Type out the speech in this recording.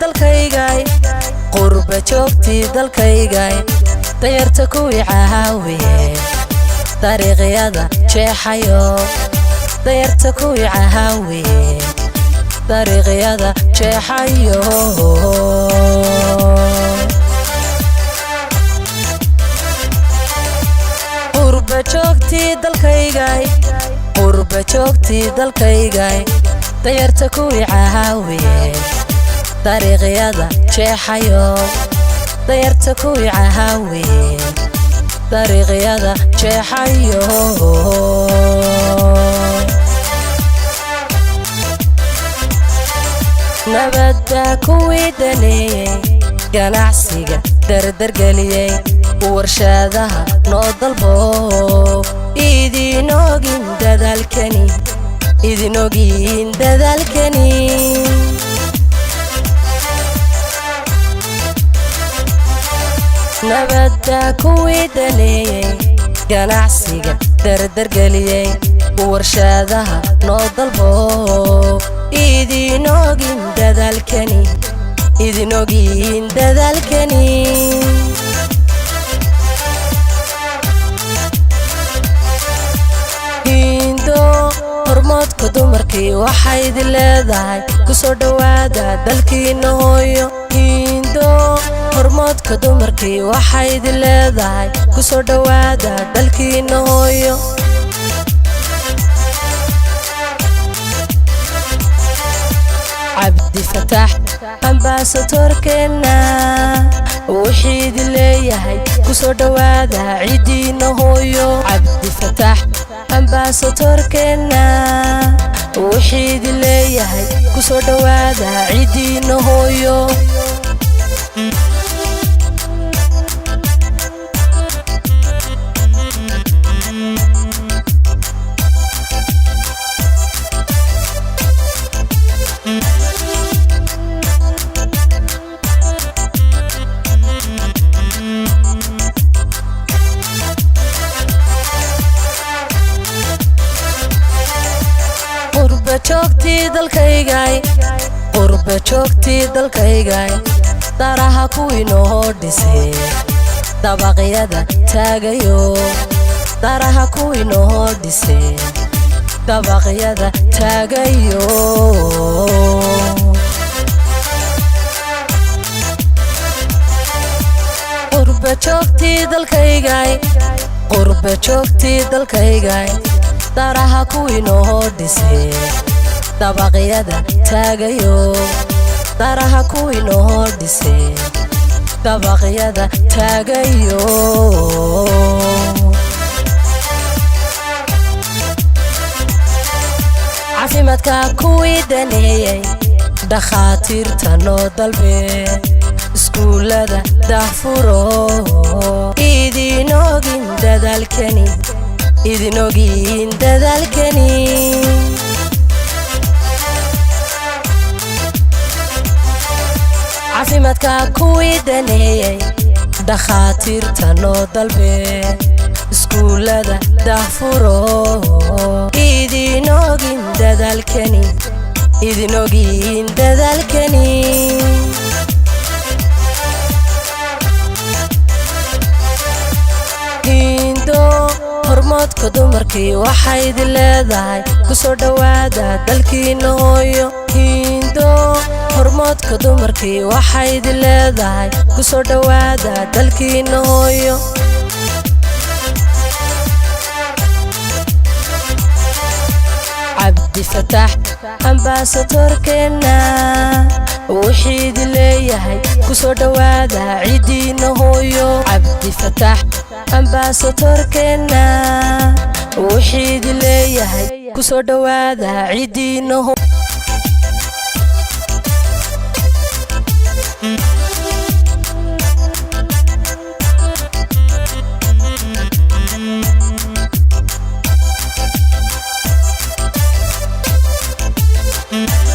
dalkaygay qurba joogtii dalkaygay dayarta kuwii caawiye dariiqyada jeexayo dayarta kuwii caawiye dariiqyada jeexayo qurba joogtii dalkaygay dayarta kuwii caawiye dariiqyada jeexayo dayarta kuwii caawiye dariiqyada jeexayo nabadda kuwii daneeyey ganacsiga dardargeliyey warshadaha noo dalbo idin ogin dadaalkani nabadda kuwii daneeyey ganacsiga dardargeliyey warshadaha noo dalbo idin ogin dadaalkani hindo hormoodka dumarkii waxay idin leedahay kusoo dhawaada dalkiina hooyo hindo hormoodka dumarkii waxay idin leedahay kusoo dhawaada dalkiina hooyo cabdi fataax ambaasadoorkeena wixii idin leeyahay kusoo dhawaada ciidiina hooyo cabdi fataax ambaasadoorkeena wixii idin leeyahay kusoo dhawaada ciidiina hooyo qurba joogtii dalkaygay daraha kuwii noo dhisay dabaqyada taagayo daraha kuwii noo dhisay dabaqyada taagayo qurba joogtii dalkaygay daraha kuwii noo dhisay dabaqyada taagayo daraha kuwii noo dhisay dabaqyada taagayo caafimaadka kuwii daneeyey dhakhaatiirta noo dalbe iskuullada daahfuro idin ogin dadaalkani caafimaadka kuwii daneeyey dhakhaatiirta noo dalbe iskuullada daahfuro idin ogin dadaalkani hindo hormoodka dumarkii waxay idin leedahay kusoo dhawaada dalkiina hooyo hindo hormoodka dumarkii waxay idin leedahay kusoo dhawaada dalkiina hooyo cabdi fataax ambaasadoorkeena wixii idin leeyahay kusoo dhawaada ciidiina hooyo cabdi fataax ambaasadoorkeena wixii idin leeyahay kusoo dhawaada ciidiina hooyo